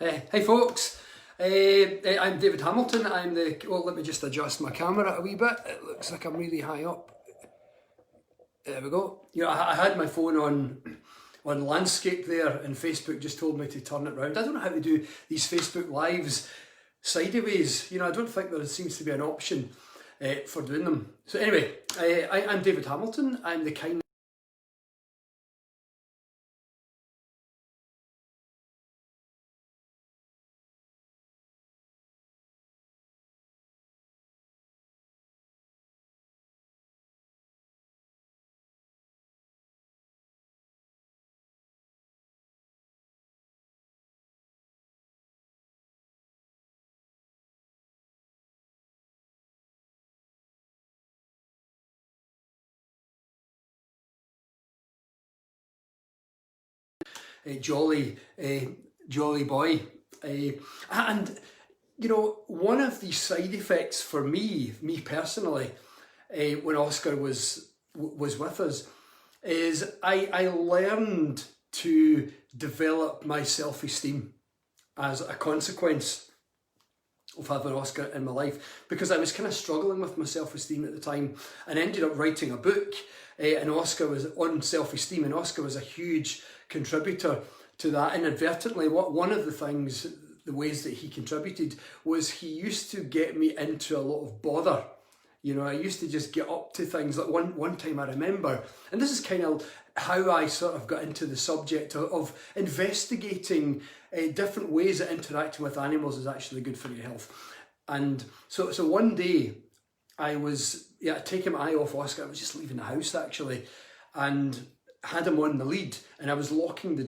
Hi folks, I'm David Hamilton. Let me just adjust my camera a wee bit. It looks like I'm really high up. There we go. I had my phone on landscape there, and Facebook just told me to turn it round. I don't know how to do these Facebook lives sideways. I don't think there seems to be an option for doing them. So anyway, I'm David Hamilton. I'm the kind jolly boy. And one of the side effects for me personally, when Oscar was with us, is I learned to develop my self-esteem as a consequence of having Oscar in my life, because I was kind of struggling with my self-esteem at the time and ended up writing a book, and Oscar was on self-esteem, and Oscar was a huge contributor to that inadvertently. One of the ways that he contributed was he used to get me into a lot of bother. I used to just get up to things. Like one time I remember, and this is kind of how I sort of got into the subject of investigating different ways that interacting with animals is actually good for your health. And so one day I was taking my eye off Oscar. I was just leaving the house actually, and had him on the lead, and I was locking the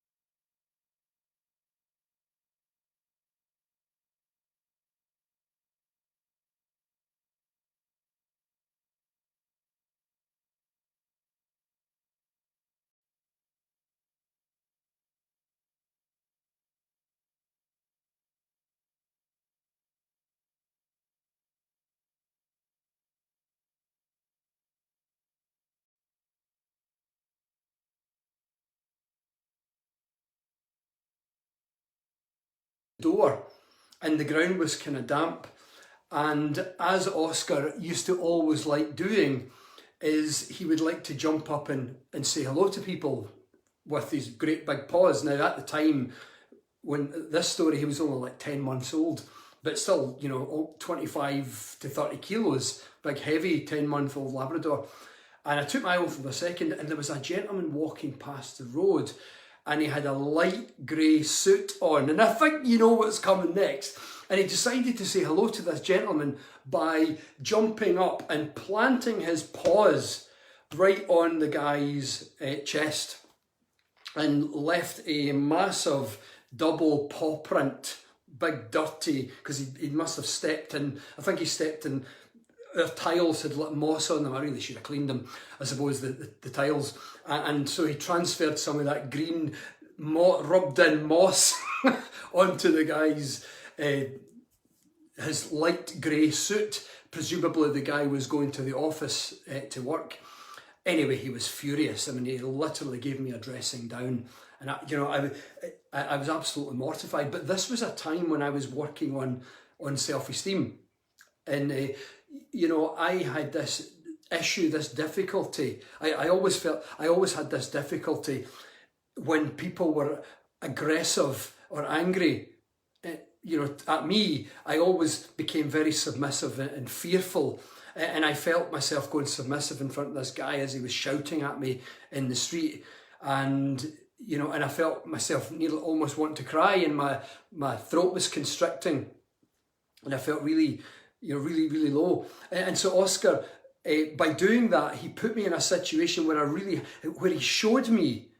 door, and the ground was kind of damp. And as Oscar used to always like doing, is he would like to jump up and say hello to people with these great big paws. Now at the time, when this story, he was only like 10 months old, but still, 25 to 30 kilos, big heavy 10-month-old Labrador. And I took my eye off for a second, and there was a gentleman walking past the road, and he had a light grey suit on, and I think you know what's coming next. And he decided to say hello to this gentleman by jumping up and planting his paws right on the guy's chest, and left a massive double paw print, big dirty, because he must have stepped in, I think he stepped in, their tiles had lit moss on them. I really should have cleaned them, I suppose, the tiles. And so he transferred some of that green rubbed in moss onto the guy's his light grey suit. Presumably the guy was going to the office to work. Anyway, he was furious. I mean, he literally gave me a dressing down, and I was absolutely mortified. But this was a time when I was working on self-esteem, and I had this issue, this difficulty. I always had this difficulty when people were aggressive or angry, at me. I always became very submissive and fearful, and I felt myself going submissive in front of this guy as he was shouting at me in the street, and I felt myself nearly almost wanting to cry, and my throat was constricting, and I felt really really low. And so Oscar, by doing that, he put me in a situation where he showed me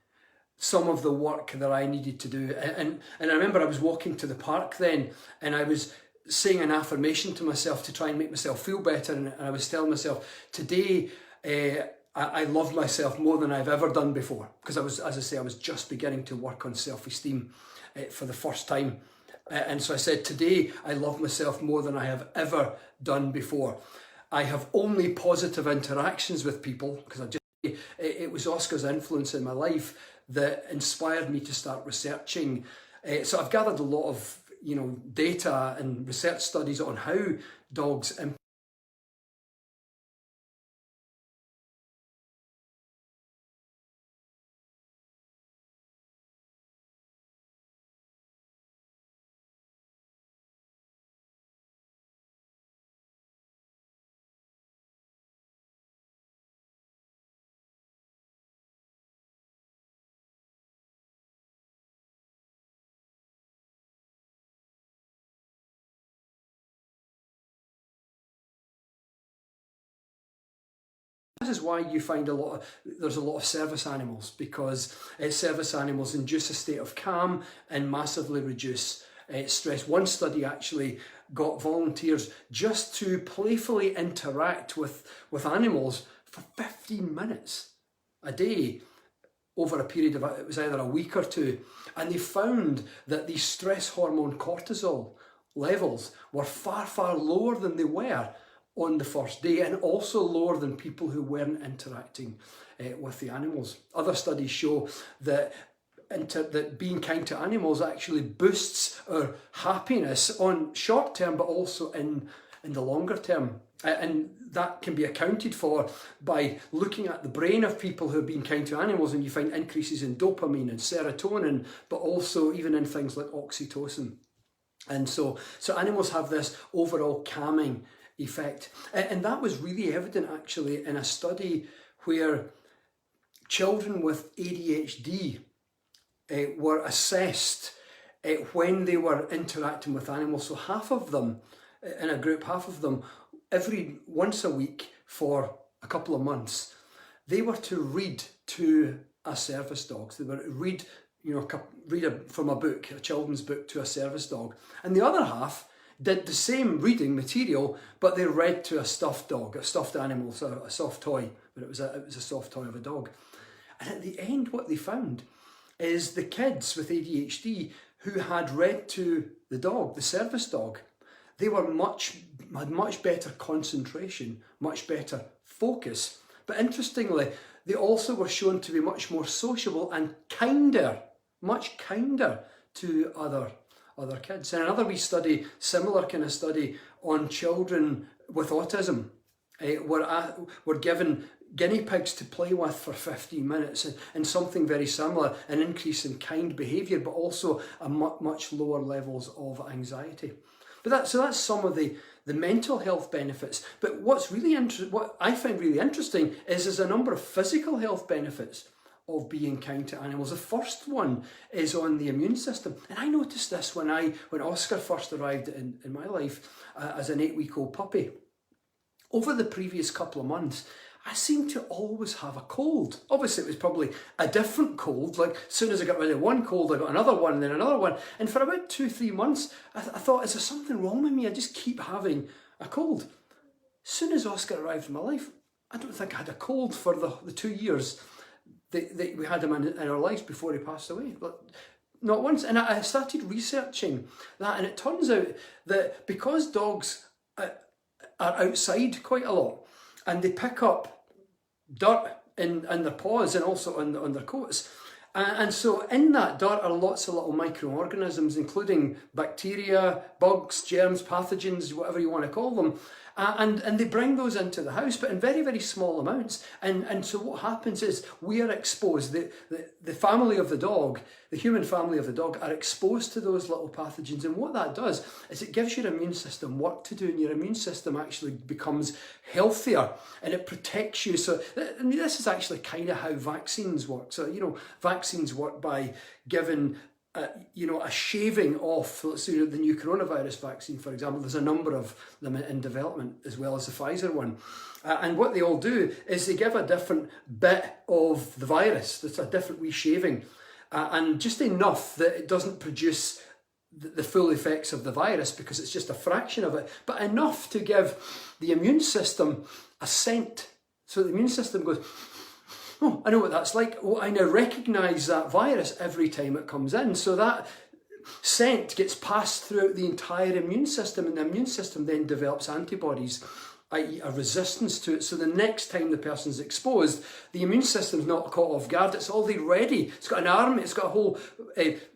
some of the work that I needed to do. And I remember I was walking to the park then, and I was saying an affirmation to myself to try and make myself feel better. And I was telling myself, today, I love myself more than I've ever done before. Because I was just beginning to work on self-esteem for the first time. And so I said, today I love myself more than I have ever done before. I have only positive interactions with people, because it was Oscar's influence in my life that inspired me to start researching. So I've gathered a lot of data and research studies on how dogs This is why you find there's a lot of service animals, because service animals induce a state of calm and massively reduce stress. One study actually got volunteers just to playfully interact with animals for 15 minutes a day over a period of, it was either a week or two, and they found that the stress hormone cortisol levels were far, far lower than they were on the first day, and also lower than people who weren't interacting with the animals. Other studies show that being kind to animals actually boosts our happiness on short term, but also in the longer term. And that can be accounted for by looking at the brain of people who have been kind to animals, and you find increases in dopamine and serotonin, but also even in things like oxytocin. And so animals have this overall calming effect. And that was really evident actually in a study where children with ADHD were assessed when they were interacting with animals. So half of them in a group, half of them once a week for a couple of months, they were to read to a service dog. So they were to read from a book, a children's book, to a service dog. And the other half did the same reading material, but they read to a stuffed dog, a stuffed animal, so a soft toy, but it was a soft toy of a dog. And at the end, what they found is the kids with ADHD who had read to the dog, the service dog, they had much better concentration, much better focus. But interestingly, they also were shown to be much more sociable and much kinder to other kids. And another wee study, similar kind of study on children with autism, were given guinea pigs to play with for 15 minutes, and something very similar, an increase in kind behaviour, but also a much lower levels of anxiety. But that's some of the mental health benefits. But what I find really interesting is there's a number of physical health benefits of being kind to animals. The first one is on the immune system. And I noticed this when Oscar first arrived in my life as an 8-week-old puppy. Over the previous couple of months, I seemed to always have a cold. Obviously, it was probably a different cold. Like, as soon as I got rid of one cold, I got another one, and then another one. And for about 2-3 months, I thought, is there something wrong with me? I just keep having a cold. As soon as Oscar arrived in my life, I don't think I had a cold for the 2 years that we had him in our lives before he passed away. But not once. And I started researching that, and it turns out that because dogs are outside quite a lot, and they pick up dirt in their paws and also on their coats, and so in that dirt are lots of little microorganisms, including bacteria, bugs, germs, pathogens, whatever you want to call them. And they bring those into the house, but in very, very small amounts. And so what happens is we are exposed, the family of the dog, the human family of the dog, are exposed to those little pathogens. And what that does is it gives your immune system work to do, and your immune system actually becomes healthier, and it protects you. So this is actually kind of how vaccines work. So, vaccines work by giving a shaving off. Let's say the new coronavirus vaccine, for example, there's a number of them in development, as well as the Pfizer one. And what they all do is they give a different bit of the virus. That's a different wee shaving. And just enough that it doesn't produce the full effects of the virus, because it's just a fraction of it, but enough to give the immune system a scent. So the immune system goes, oh, I know what that's like. Oh, I now recognise that virus every time it comes in. So that scent gets passed throughout the entire immune system, and the immune system then develops antibodies i.e. a resistance to it. So the next time the person's exposed, the immune system's not caught off guard, it's already ready. It's got an army, it's got a whole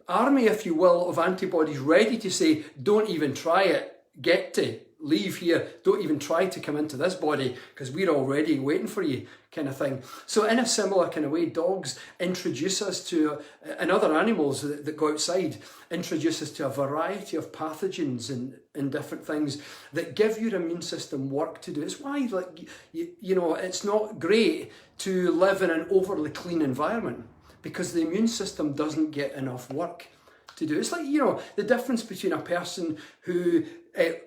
army, if you will, of antibodies ready to say, don't even try it, get to, leave here, don't even try to come into this body because we're already waiting for you, kind of thing. So in a similar kind of way, dogs introduce us to, and other animals that go outside, introduce us to a variety of pathogens and different things that give your immune system work to do. It's why, like, you know, it's not great to live in an overly clean environment because the immune system doesn't get enough work to do. It's like, you know, the difference between a person who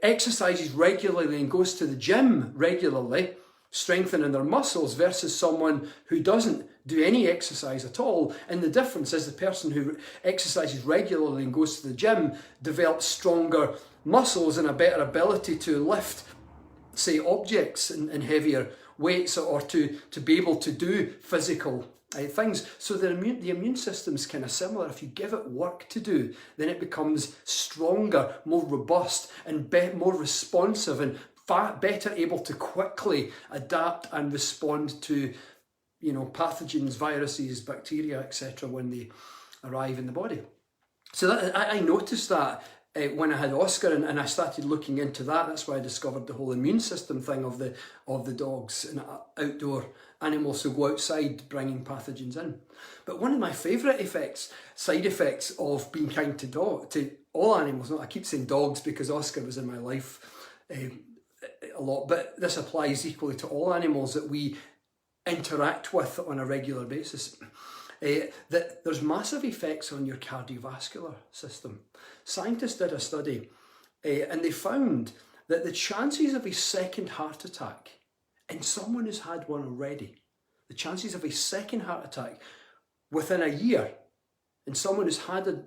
exercises regularly and goes to the gym regularly, strengthening their muscles, versus someone who doesn't do any exercise at all. And the difference is the person who exercises regularly and goes to the gym develops stronger muscles and a better ability to lift, say, objects and heavier weights, or to be able to do physical things. So the immune system's kind of similar. If you give it work to do, then it becomes stronger, more robust, and more responsive, and better able to quickly adapt and respond to, you know, pathogens, viruses, bacteria, etc. when they arrive in the body. So that, I noticed that when I had Oscar, and I started looking into that. That's why I discovered the whole immune system thing of the dogs and outdoor animals who go outside bringing pathogens in. But one of my favourite side effects of being kind to all animals, I keep saying dogs because Oscar was in my life a lot, but this applies equally to all animals that we interact with on a regular basis, that there's massive effects on your cardiovascular system. Scientists did a study and they found that the chances of a second heart attack in someone who's had one already, the chances of a second heart attack within a year in someone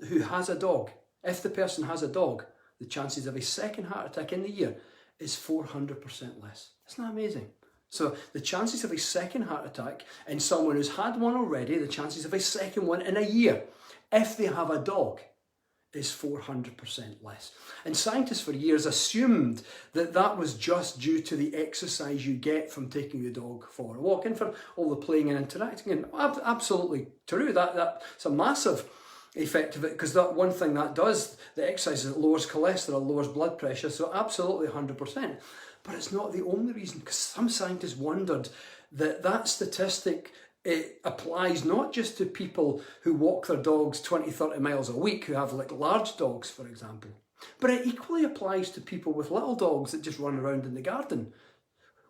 who has a dog, if the person has a dog, the chances of a second heart attack in the year is 400% less. Isn't that amazing? So the chances of a second heart attack in someone who's had one already, the chances of a second one in a year, if they have a dog, is 400% less. And scientists for years assumed that that was just due to the exercise you get from taking the dog for a walk and from all the playing and interacting. And absolutely true, that's a massive effect of it, because that one thing that does, the exercise, it lowers cholesterol, lowers blood pressure, so absolutely 100%. But it's not the only reason, because some scientists wondered that statistic, it applies not just to people who walk their dogs 20-30 miles a week, who have like large dogs, for example, but it equally applies to people with little dogs that just run around in the garden,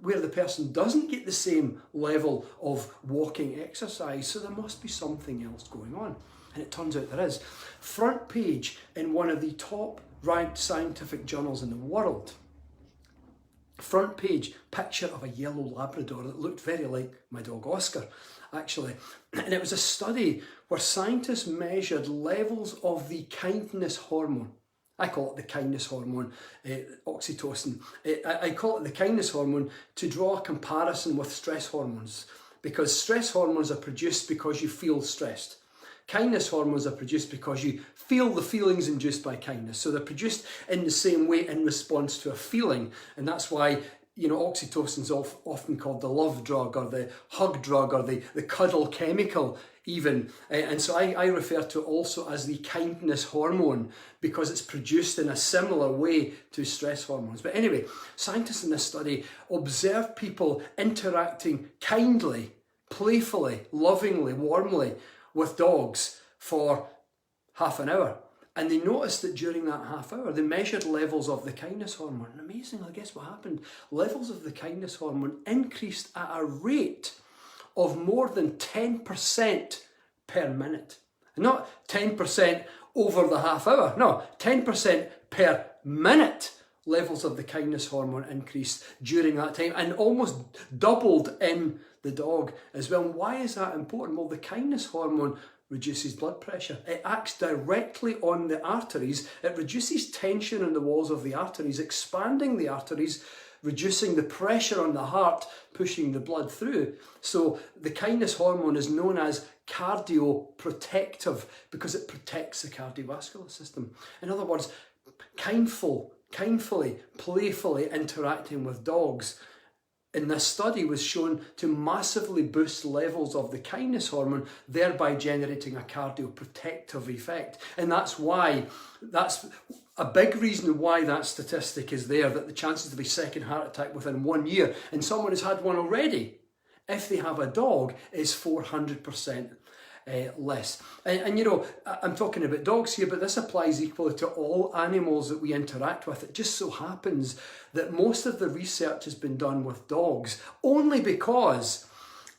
where the person doesn't get the same level of walking exercise. So there must be something else going on. And it turns out there is. Front page in one of the top ranked scientific journals in the world. Front page, picture of a yellow Labrador that looked very like my dog Oscar, actually. And it was a study where scientists measured levels of the kindness hormone. I call it the kindness hormone, oxytocin. I call it the kindness hormone to draw a comparison with stress hormones, because stress hormones are produced because you feel stressed. Kindness hormones are produced because you feel the feelings induced by kindness. So they're produced in the same way in response to a feeling. And that's why, you know, oxytocin is often called the love drug or the hug drug or the cuddle chemical even. And so I refer to it also as the kindness hormone because it's produced in a similar way to stress hormones. But anyway, scientists in this study observed people interacting kindly, playfully, lovingly, warmly with dogs for half an hour. And they noticed that during that half hour, they measured levels of the kindness hormone. And amazingly, guess what happened? Levels of the kindness hormone increased at a rate of more than 10% per minute. Not 10% over the half hour. No, 10% per minute. Levels of the kindness hormone increased during that time and almost doubled in the dog as well. And why is that important? Well, the kindness hormone reduces blood pressure. It acts directly on the arteries. It reduces tension in the walls of the arteries, expanding the arteries, reducing the pressure on the heart, pushing the blood through. So the kindness hormone is known as cardioprotective because it protects the cardiovascular system. In other words, kindfully, playfully interacting with dogs in this study was shown to massively boost levels of the kindness hormone, thereby generating a cardioprotective effect. And that's a big reason why that statistic is there, that the chances of a second heart attack within 1 year, and someone has had one already, if they have a dog, is 400% less. And you know, I'm talking about dogs here, but this applies equally to all animals that we interact with. It just so happens that most of the research has been done with dogs only because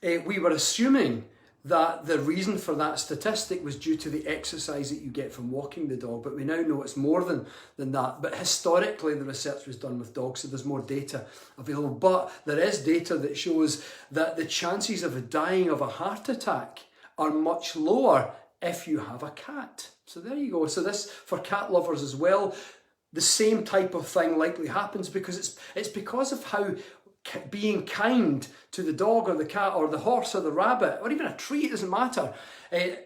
we were assuming that the reason for that statistic was due to the exercise that you get from walking the dog, but we now know it's more than that. But historically the research was done with dogs, so there's more data available. But there is data that shows that the chances of dying of a heart attack are much lower if you have a cat. So there you go. So this, for cat lovers as well, the same type of thing likely happens because it's because of how being kind to the dog or the cat or the horse or the rabbit or even a tree, it doesn't matter,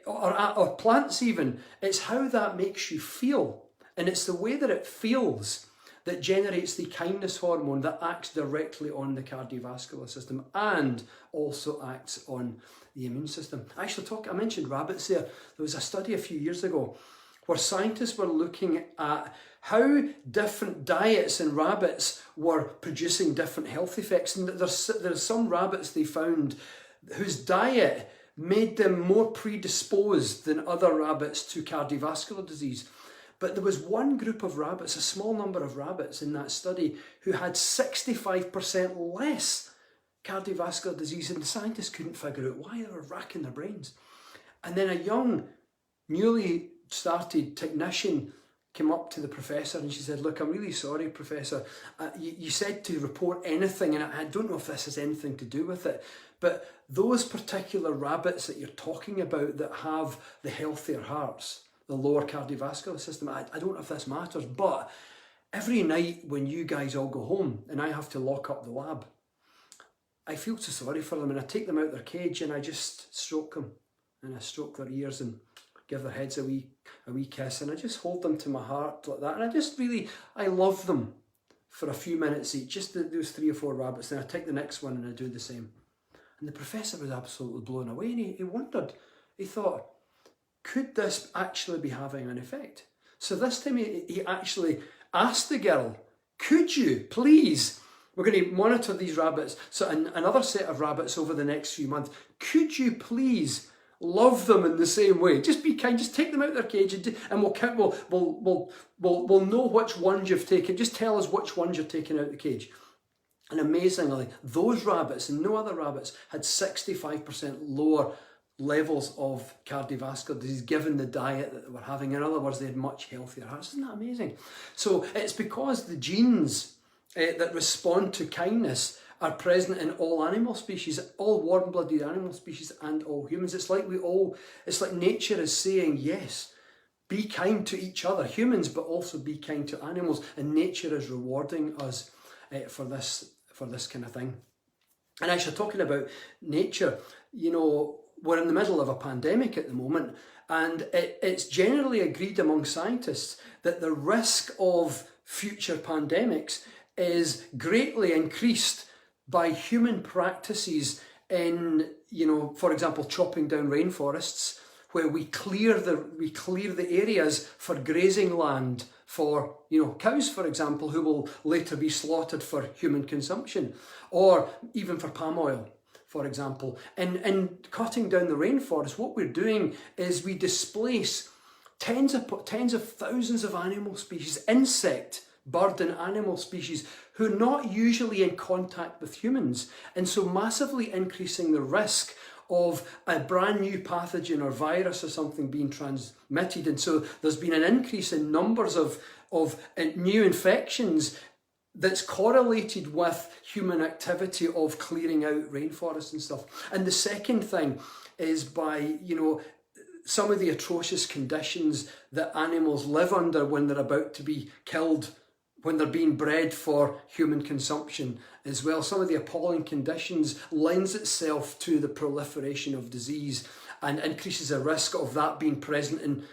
or plants even, it's how that makes you feel. And it's the way that it feels that generates the kindness hormone that acts directly on the cardiovascular system and also acts on the immune system. Actually, I mentioned rabbits there. There was a study a few years ago where scientists were looking at how different diets in rabbits were producing different health effects. And there's some rabbits they found whose diet made them more predisposed than other rabbits to cardiovascular disease. But there was one group of rabbits, a small number of rabbits in that study, who had 65% less cardiovascular disease, and the scientists couldn't figure out why. They were racking their brains. And then a young, newly started technician came up to the professor and she said, "Look, I'm really sorry, Professor. You said to report anything, and I don't know if this has anything to do with it, but those particular rabbits that you're talking about that have the healthier hearts, the lower cardiovascular system, I don't know if this matters, but every night when you guys all go home and I have to lock up the lab, I feel so sorry for them, and I take them out their cage and I just stroke them, and I stroke their ears and give their heads a wee kiss, and I just hold them to my heart like that, and I love them for a few minutes each, just those 3 or 4 rabbits, then I take the next one and I do the same." And the professor was absolutely blown away, and he wondered, he thought, could this actually be having an effect? So this time he actually asked the girl, "Could you please, we're going to monitor these rabbits, so another set of rabbits over the next few months, could you please love them in the same way? Just be kind, just take them out of their cage and we'll count, we'll know which ones you've taken. Just tell us which ones you're taking out of the cage." And amazingly, those rabbits and no other rabbits had 65% lower levels of cardiovascular disease given the diet that they were having. In other words, they had much healthier hearts. Isn't that amazing? So it's because the genes that respond to kindness are present in all animal species, all warm-blooded animal species and all humans. It's like nature is saying, yes, be kind to each other, humans, but also be kind to animals. And nature is rewarding us for this kind of thing. And actually, talking about nature, you know, we're in the middle of a pandemic at the moment, and it's generally agreed among scientists that the risk of future pandemics is greatly increased by human practices in, you know, for example, chopping down rainforests, where we clear the areas for grazing land for, you know, cows, for example, who will later be slaughtered for human consumption, or even for palm oil, for example. And cutting down the rainforest, what we're doing is we displace tens of thousands of animal species, bird and animal species, who are not usually in contact with humans, and so massively increasing the risk of a brand new pathogen or virus or something being transmitted. And so there's been an increase in numbers of new infections that's correlated with human activity of clearing out rainforests and stuff. And the second thing is by, you know, some of the atrocious conditions that animals live under when they're about to be killed, when they're being bred for human consumption as well. Some of the appalling conditions lends itself to the proliferation of disease and increases the risk of that being present in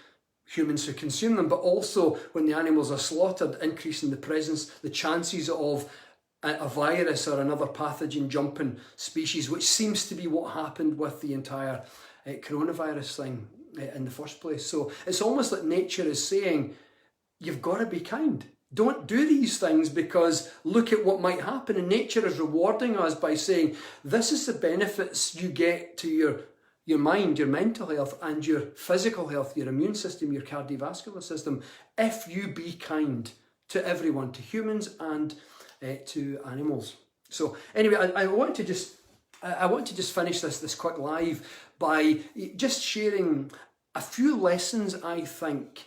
humans who consume them, but also when the animals are slaughtered, increasing the chances of a virus or another pathogen jumping species, which seems to be what happened with the entire coronavirus thing in the first place. So it's almost like nature is saying, you've got to be kind. Don't do these things because look at what might happen. And nature is rewarding us by saying, this is the benefits you get to your mind, your mental health, and your physical health, your immune system, your cardiovascular system, if you be kind to everyone, to humans and to animals. So anyway, I want to just finish this quick live by just sharing a few lessons I think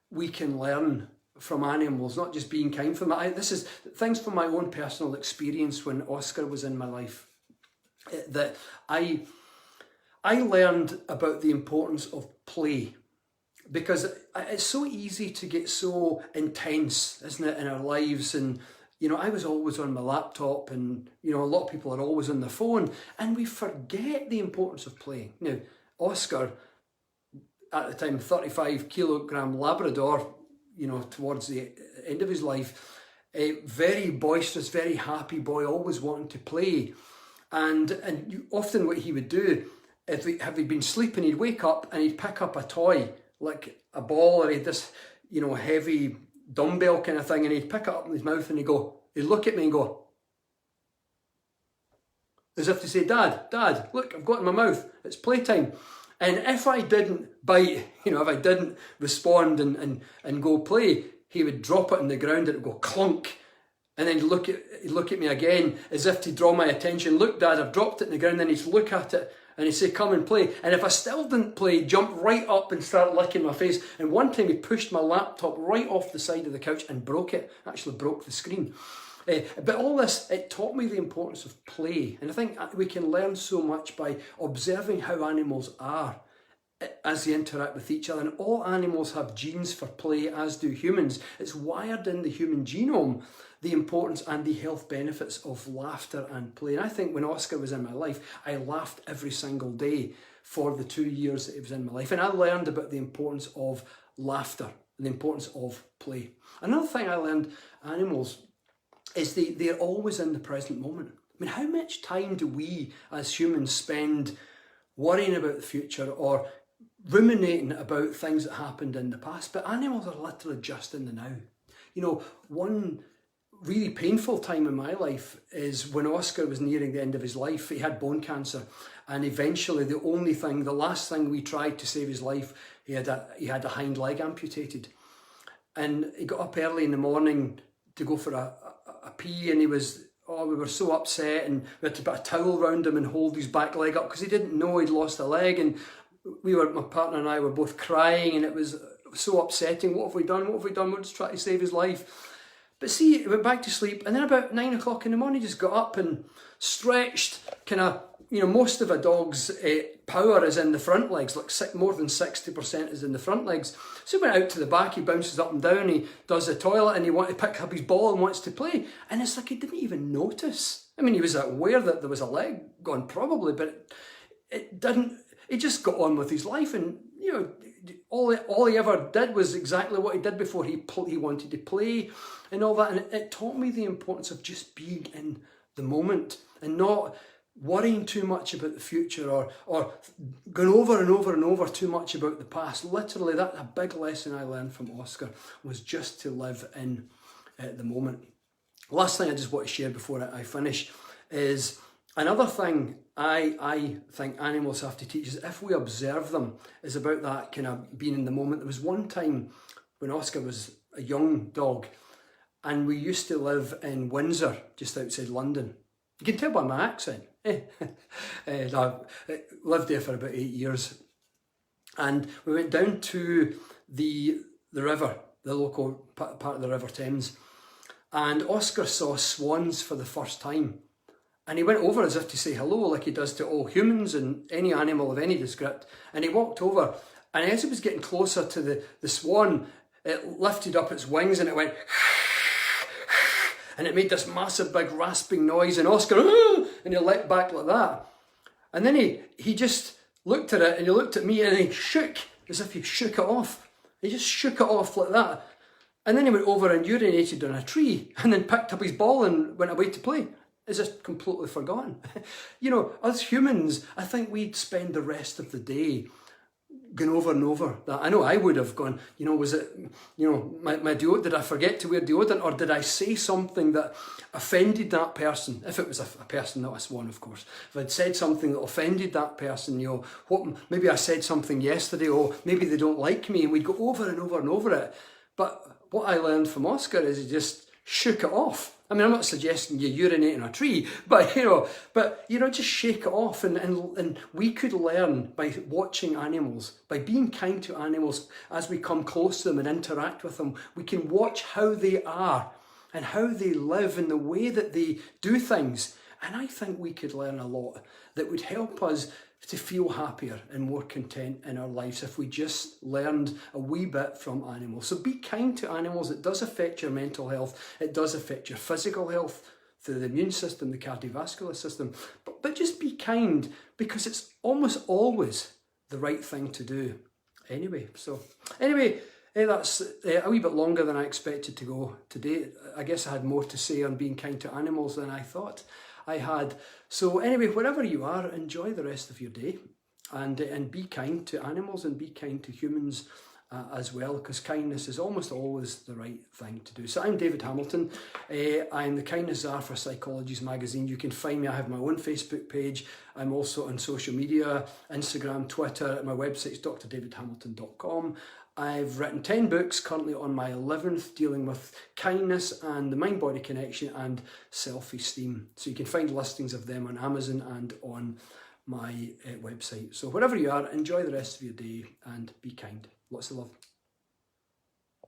we can learn from animals, not just being kind for them. This is things from my own personal experience when Oscar was in my life, that I learned about the importance of play, because it's so easy to get so intense, isn't it, in our lives. And I was always on my laptop, and a lot of people are always on the phone, and we forget the importance of playing. Now, Oscar, at the time, 35-kilogram Labrador, towards the end of his life, a very boisterous, very happy boy, always wanting to play. And often what he would do, if he'd been sleeping, he'd wake up and he'd pick up a toy, like a ball, or he'd this, heavy dumbbell kind of thing, and he'd pick it up in his mouth and he'd look at me and go, as if to say, Dad, look, I've got it in my mouth, it's playtime. And if I didn't bite, if I didn't respond and go play, he would drop it on the ground and it would go clunk. And then he'd look at me again as if to draw my attention. Look, Dad, I've dropped it in the ground. Then he'd look at it and he'd say, come and play. And if I still didn't play, he'd jump right up and start licking my face. And one time he pushed my laptop right off the side of the couch and broke it. Actually broke the screen. But all this, it taught me the importance of play. And I think we can learn so much by observing how animals are as they interact with each other. And all animals have genes for play, as do humans. It's wired in the human genome, the importance and the health benefits of laughter and play. And I think when Oscar was in my life, I laughed every single day for the 2 years that he was in my life. And I learned about the importance of laughter and the importance of play. Another thing I learned, animals, is they're always in the present moment. I mean, how much time do we as humans spend worrying about the future or ruminating about things that happened in the past? But animals are literally just in the now. One really painful time in my life is when Oscar was nearing the end of his life. He had bone cancer, and eventually the last thing we tried to save his life, he had a hind leg amputated. And he got up early in the morning to go for a pee, and we were so upset, and we had to put a towel around him and hold his back leg up because he didn't know he'd lost a leg. And my partner and I were both crying, and it was so upsetting. What have we done? We're just trying to save his life. But see, he went back to sleep, and then about 9 o'clock in the morning, he just got up and stretched. Most of a dog's power is in the front legs, like more than 60% is in the front legs. So he went out to the back, he bounces up and down, he does the toilet, and he wants to pick up his ball and wants to play. And it's like he didn't even notice. I mean, he was aware that there was a leg gone, probably, but it didn't. He just got on with his life, and all he ever did was exactly what he did before. He wanted to play and all that. And it taught me the importance of just being in the moment and not worrying too much about the future or going over and over and over too much about the past. Literally, that's a big lesson I learned from Oscar, was just to live in the moment. Last thing I just want to share before I finish is another thing I think animals have to teach us, if we observe them, is about that kind of being in the moment. There was one time when Oscar was a young dog, and we used to live in Windsor, just outside London. You can tell by my accent. I lived there for about 8 years. And we went down to the river, the local part of the River Thames. And Oscar saw swans for the first time. And he went over as if to say hello, like he does to all humans and any animal of any descript. And he walked over, and as he was getting closer to the swan, it lifted up its wings and it went and it made this massive big rasping noise, and Oscar, and he leapt back like that. And then he just looked at it, and he looked at me, and he shook, as if he shook it off. He just shook it off like that. And then he went over and urinated on a tree and then picked up his ball and went away to play. Is just completely forgotten. You know, us humans, I think we'd spend the rest of the day going over and over that. I know I would have gone, you know, was it, you know, my deodorant, did I forget to wear deodorant, or did I say something that offended that person? If it was a person, not a swan, of course. If I'd said something that offended that person, you know, what, maybe I said something yesterday, or maybe they don't like me, and we'd go over and over and over it. But what I learned from Oscar is he just shook it off. I mean, I'm not suggesting you urinate in a tree, but just shake it off. And we could learn by watching animals, by being kind to animals as we come close to them and interact with them. We can watch how they are and how they live and the way that they do things. And I think we could learn a lot that would help us to feel happier and more content in our lives if we just learned a wee bit from animals. So be kind to animals. It does affect your mental health. It does affect your physical health through the immune system, the cardiovascular system. But just be kind, because it's almost always the right thing to do. Anyway, that's a wee bit longer than I expected to go today. I guess I had more to say on being kind to animals than I thought I had. So anyway, wherever you are, enjoy the rest of your day, and be kind to animals and be kind to humans as well, because kindness is almost always the right thing to do. So I'm David Hamilton. I'm the Kindness Czar for Psychologies magazine. You can find me. I have my own Facebook page. I'm also on social media, Instagram, Twitter. My website is drdavidhamilton.com. I've written 10 books, currently on my 11th, dealing with kindness and the mind-body connection and self-esteem. So you can find listings of them on Amazon and on my website. So wherever you are, enjoy the rest of your day and be kind. Lots of love.